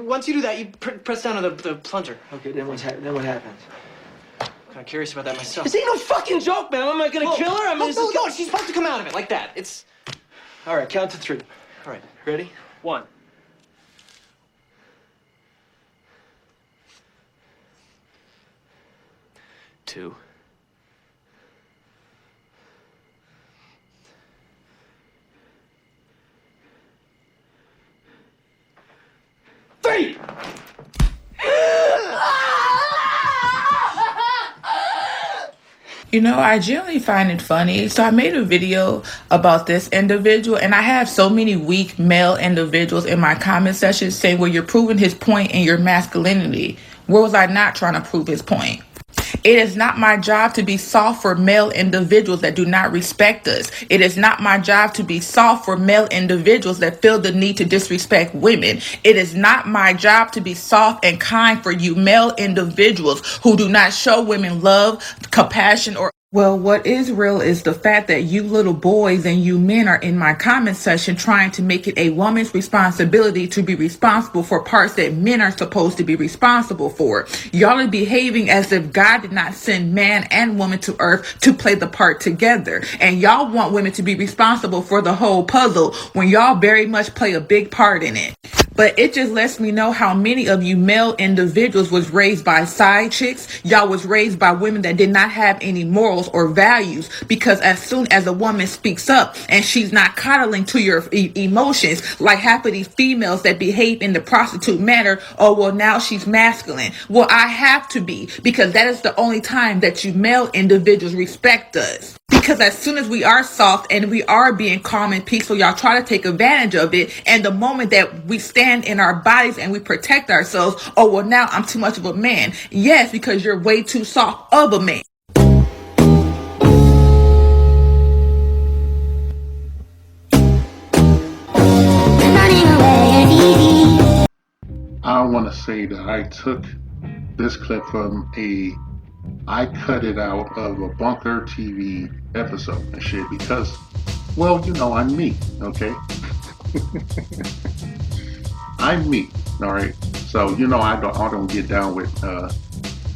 once you do that, you press down on the plunger. Okay, then what happens? I'm kind of curious about that myself. This ain't no fucking joke, man. Am I gonna kill her? I mean, no, she's supposed to come out of it like that. It's... All right, count to 3. All right, ready? 1. 2. 3. You know, I generally find it funny. So I made a video about this individual, and I have so many weak male individuals in my comment section saying, well, you're proving his point in your masculinity. Where was I not trying to prove his point? It is not my job to be soft for male individuals that do not respect us. It is not my job to be soft for male individuals that feel the need to disrespect women. It is not my job to be soft and kind for you male individuals who do not show women love, compassion, or... Well, what is real is the fact that you little boys and you men are in my comment section trying to make it a woman's responsibility to be responsible for parts that men are supposed to be responsible for. Y'all are behaving as if God did not send man and woman to earth to play the part together. And y'all want women to be responsible for the whole puzzle when y'all very much play a big part in it. But it just lets me know how many of you male individuals was raised by side chicks. Y'all was raised by women that did not have any morals or values, because as soon as a woman speaks up and she's not coddling to your emotions like half of these females that behave in the prostitute manner, oh, well, now she's masculine. Well, I have to be, because that is the only time that you male individuals respect us. Because as soon as we are soft and we are being calm and peaceful, y'all try to take advantage of it. And the moment that we stand in our bodies and we protect ourselves, oh, well, now I'm too much of a man. Yes, because you're way too soft of a man. I want to say that I took this clip from I cut it out of a Bunker TV episode and shit because, well, you know, I'm me, okay? I'm me, all right? So, you know, I don't get down with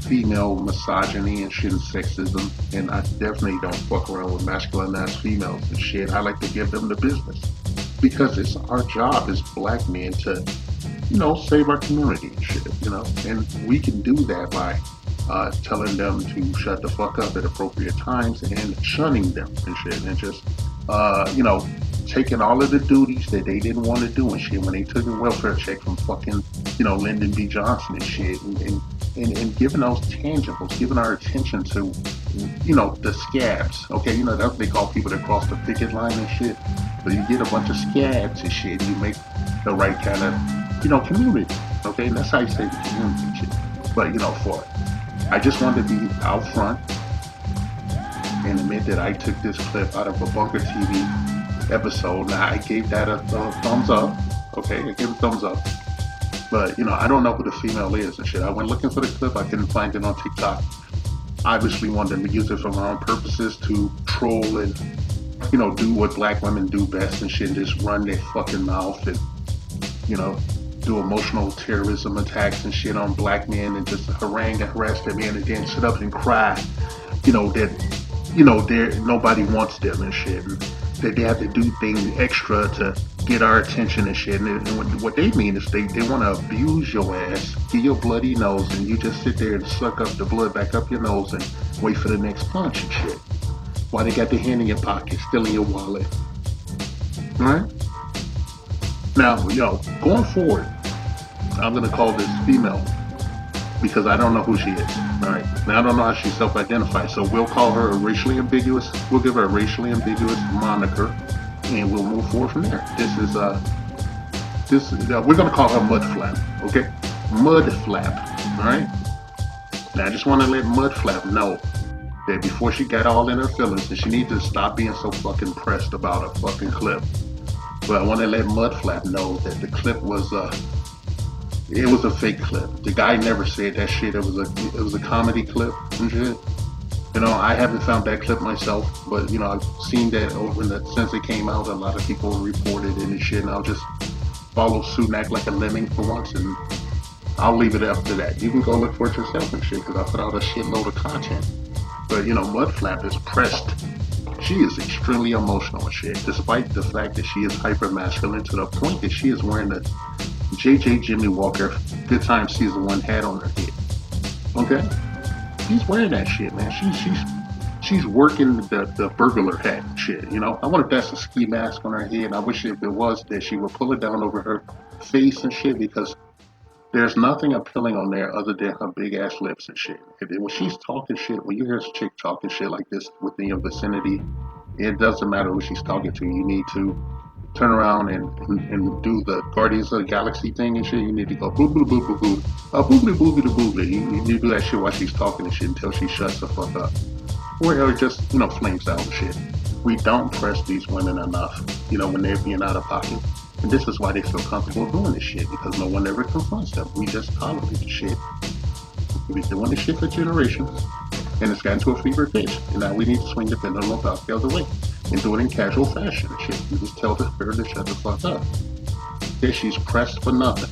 female misogyny and shit and sexism, and I definitely don't fuck around with masculine-ass females and shit. I like to give them the business because it's our job as black men to, you know, save our community and shit, you know? And we can do that by telling them to shut the fuck up at appropriate times and shunning them and shit, and just, you know, taking all of the duties that they didn't want to do and shit when they took a welfare check from fucking, you know, Lyndon B. Johnson and shit, and giving those tangibles, giving our attention to, you know, the scabs, okay? You know, that's what they call people that cross the picket line and shit. So you get a bunch of scabs and shit, and you make the right kind of, you know, community, okay? And that's how you save the community and shit. But, you know, I just wanted to be out front and admit that I took this clip out of a Bunker TV episode. Now, I gave that a thumbs up, okay? I gave it a thumbs up. But, you know, I don't know who the female is and shit. I went looking for the clip. I couldn't find it on TikTok. Obviously wanted them to use it for my own purposes to troll and, you know, do what black women do best and shit, and just run their fucking mouth and, you know, do emotional terrorism attacks and shit on black men and just harangue and harass them men and then sit up and cry, you know, that, you know, nobody wants them and shit, and that they have to do things extra to get our attention and shit. And what they mean is they want to abuse your ass, get your bloody nose, and you just sit there and suck up the blood back up your nose and wait for the next punch and shit. While they got their hand in your pocket, still in your wallet. Alright? Now, you know, going forward, I'm going to call this female because I don't know who she is. Alright? Now, I don't know how she self-identifies, so we'll call her a racially ambiguous, we'll give her a racially ambiguous moniker, and we'll move forward from there. We're going to call her Mudflap, okay? Mudflap, alright? Now, I just want to let Mudflap know that before she got all in her feelings, that she needs to stop being so fucking pressed about a fucking clip. But I want to let Mudflap know that the clip was it was a fake clip. The guy never said that shit. It was a comedy clip and shit. You know, I haven't found that clip myself, but you know, I've seen that since it came out. A lot of people reported it and shit, and I'll just follow suit and act like a lemming for once and I'll leave it up to that. You can go look for it yourself and shit, because I put out a shitload of content. But, you know, Mudflap is pressed. She is extremely emotional and shit, despite the fact that she is hyper masculine to the point that she is wearing the JJ Jimmy Walker Good Time Season 1 hat on her head. Okay? She's wearing that shit, man. She's working the burglar hat and shit, you know? I wonder if that's a ski mask on her head. I wish if it was that she would pull it down over her face and shit, because there's nothing appealing on there other than her big ass lips and shit. When she's talking shit, when you hear a chick talking shit like this within your vicinity, it doesn't matter who she's talking to. You need to turn around and do the Guardians of the Galaxy thing and shit. You need to go boo boo boo boo boo, boobly boobly the boobly. You do that shit while she's talking and shit until she shuts the fuck up, or just, you know, flames out and shit. We don't press these women enough, you know, when they're being out of pocket. And this is why they feel comfortable doing this shit, because no one ever confronts them. We just tolerate the shit. We've been doing this shit for generations, and it's gotten to a fever pitch. And now we need to swing the pendulum about the other way and do it in casual fashion and shit. You just tell the girl to shut the fuck up. That she's pressed for nothing.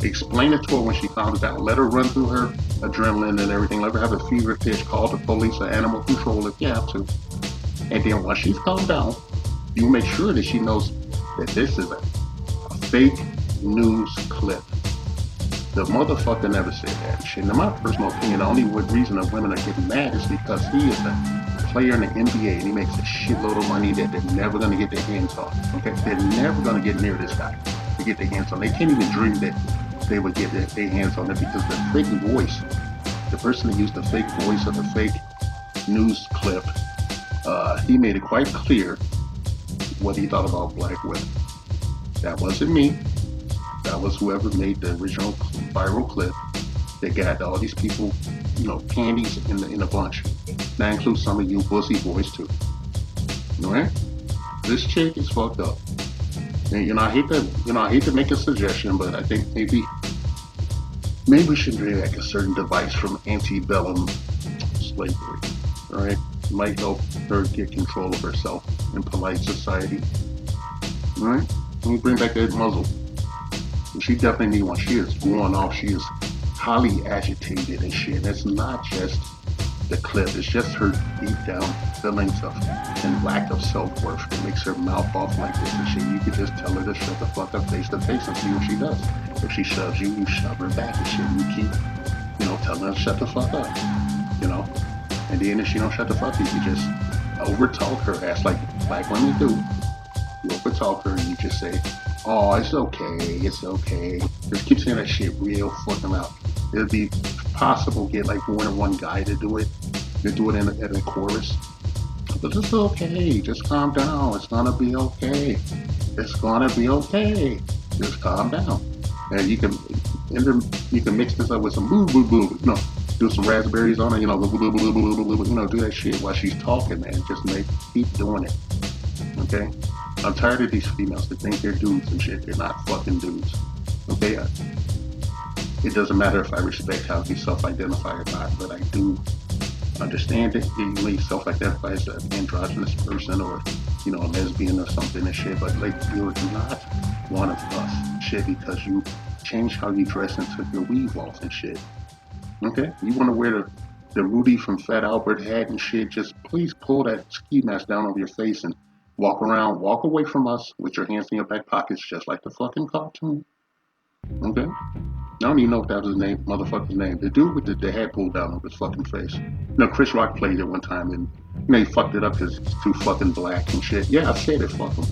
Explain it to her when she calms down. Let her run through her adrenaline and everything. Let her have a fever pitch. Call the police or animal control if you have to. And then once she's calmed down, you make sure that she knows that this is a fake news clip. The motherfucker never said that shit. In my personal opinion, the only reason that women are getting mad is because he is a player in the NBA and he makes a shitload of money that they're never going to get their hands on. Okay? They're never going to get near this guy to get their hands on. They can't even dream that they would get their hands on it, because the fake voice, the person that used the fake voice of the fake news clip, he made it quite clear what he thought about black women. That wasn't me. That was whoever made the original viral clip that got all these people, you know, panties in a bunch. That includes some of you pussy boys too. Alright? This chick is fucked up. And, you know, I hate to make a suggestion, but I think maybe we should bring back a certain device from antebellum slavery. Alright? It might help her get control of herself in polite society. Alright? Let me bring back that muzzle. And she definitely needs one. She is going off. She is highly agitated and shit. It's not just the clip. It's just her deep down feelings of and lack of self-worth that makes her mouth off like this and shit. You could just tell her to shut the fuck up face to face and see what she does. If she shoves you, you shove her back and shit. You keep, you know, telling her to shut the fuck up. You know? And then if she don't shut the fuck up, you just overtalk her ass like black women do. You overtalk her and you just say, oh, it's okay. Just keep saying that shit real fucking loud. It'll be possible to get like more than one guy to do it. To do it in a chorus. But it's okay. Just calm down. It's gonna be okay. It's gonna be okay. Just calm down. And you can mix this up with some boo boo boo. You know, do some raspberries on it. You know, boo boo boo boo boo boo. You know, do that shit while she's talking, man. Just keep doing it. Okay. I'm tired of these females that think they're dudes and shit. They're not fucking dudes. Okay? It doesn't matter if I respect how you self-identify or not, but I do understand that you may self-identify as an androgynous person or, you know, a lesbian or something and shit, but like, you're not one of us, shit, because you changed how you dress and took your weave off and shit. Okay? You want to wear the Rudy from Fat Albert hat and shit, just please pull that ski mask down over your face and walk away from us with your hands in your back pockets, just like the fucking cartoon. Okay? I don't even know if that was his motherfucker's name. The dude with the hat pulled down over his fucking face. You know, Chris Rock played it one time and, you know, he fucked it up because it's too fucking black and shit. Yeah, I said it, fuck him.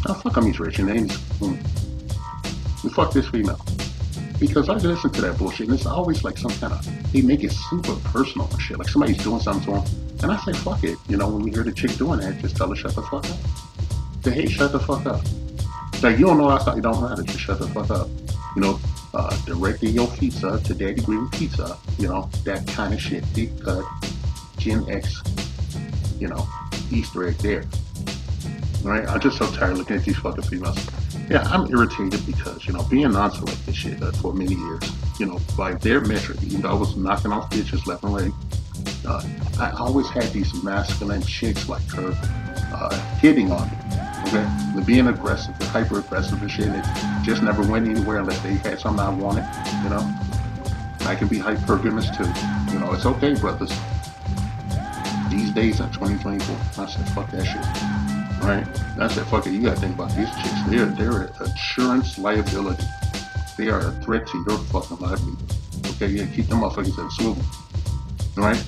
Oh, fuck him, he's rich and then you fuck this female. Because I listen to that bullshit and it's always like some kind of, they make it super personal and shit. Like somebody's doing something to him. And I say, fuck it. You know, when we hear the chick doing that, just tell her, shut the fuck up. Say, hey, shut the fuck up. Like, you don't know outside, you don't know how to just shut the fuck up. You know, directing your pizza to Daddy Green Pizza. You know, that kind of shit. Deep cut, Gen X, you know, Easter egg there. Right? I'm just so tired of looking at these fucking females. Yeah, I'm irritated because, you know, being non-selected shit for many years, you know, by their metric, even though I was knocking off bitches left and right, I always had these masculine chicks like her hitting on me. Okay? They're being aggressive, they're hyper aggressive and shit. It just never went anywhere unless they had something I wanted, you know. I can be hypergamous too. You know, it's okay, brothers. These days in 2024, I said, fuck that shit. Right? I said, fuck it, you gotta think about these chicks. They're an insurance liability. They are a threat to your fucking livelihood. Okay, yeah, keep them motherfuckers at a swivel. Right?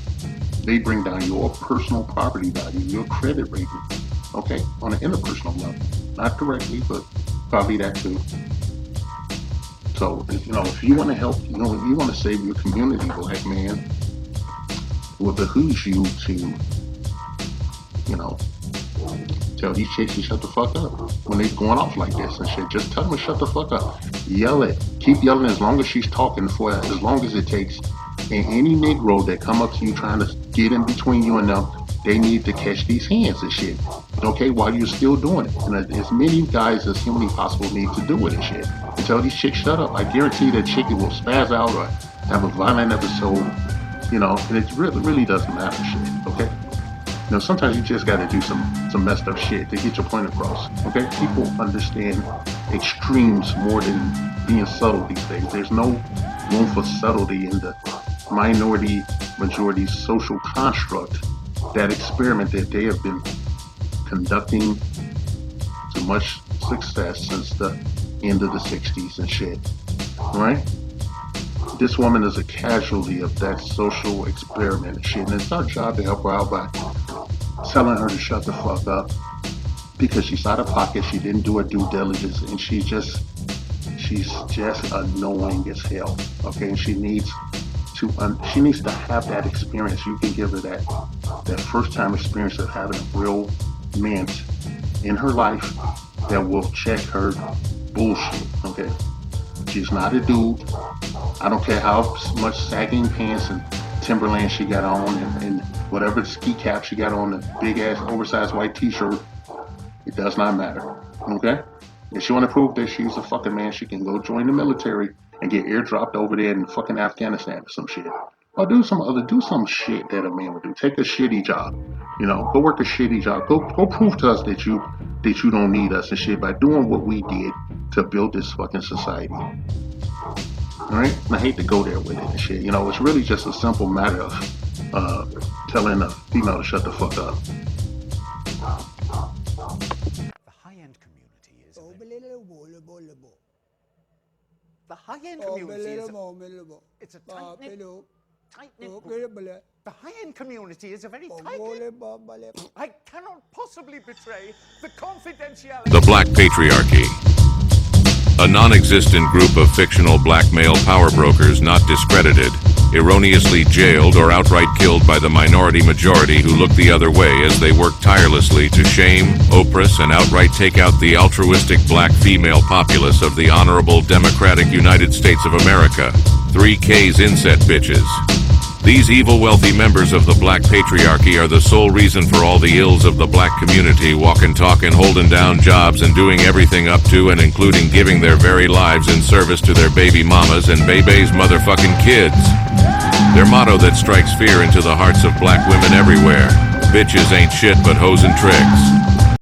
They bring down your personal property value, your credit rating. Okay? On an interpersonal level. Not directly, but probably that too. So, you know, if you want to help, you know, if you want to save your community, black man, it will behoove you to, you know, tell these chicks to shut the fuck up when they going off like this and shit. Just tell them to shut the fuck up. Yell it. Keep yelling as long as she's talking for as long as it takes. And any Negro that come up to you trying to get in between you and them, they need to catch these hands and shit. Okay, while you're still doing it. And as many guys as humanly possible need to do it and shit. And tell these chicks shut up. I guarantee that chick will spaz out or have a violent episode, you know, and it really doesn't matter shit, okay? You know, sometimes you just gotta do some messed up shit to get your point across, okay? People understand extremes more than being subtle these days. There's no room for subtlety in the minority majority social construct, that experiment that they have been conducting to much success since the end of the 60s and shit, right? This woman is a casualty of that social experiment and shit, and it's our job to help her out by telling her to shut the fuck up because she's out of pocket, she didn't do her due diligence, and she's just annoying as hell, okay? And she needs to have that experience. You can give her that first time experience of having a real man in her life that will check her bullshit, okay? She's not a dude. I don't care how much sagging pants and Timberland she got on and whatever ski cap she got on, the big ass oversized white t-shirt, it does not matter, okay? If she want to prove that she's a fucking man, she can go join the military and get airdropped over there in fucking Afghanistan or some shit. Or do some shit that a man would do. Take a shitty job, you know, go work a shitty job. Go prove to us that you don't need us and shit by doing what we did to build this fucking society. Alright? And I hate to go there with it and shit. You know, it's really just a simple matter of telling a female to shut the fuck up. The high-end community is the high-end community is it's a tight-knit group. The high-end community is a very tight-knit. I cannot possibly betray the confidentiality. The Black Patriarchy. A non-existent group of fictional black male power brokers not discredited, erroneously jailed or outright killed by the minority majority who look the other way as they work tirelessly to shame, oppress, and outright take out the altruistic black female populace of the honorable democratic United States of America. 3K's inset bitches. These evil wealthy members of the Black Patriarchy are the sole reason for all the ills of the black community, walking, talking, holding down jobs, and doing everything up to and including giving their very lives in service to their baby mamas and baby's motherfucking kids. Their motto that strikes fear into the hearts of black women everywhere: bitches ain't shit but hoes and tricks.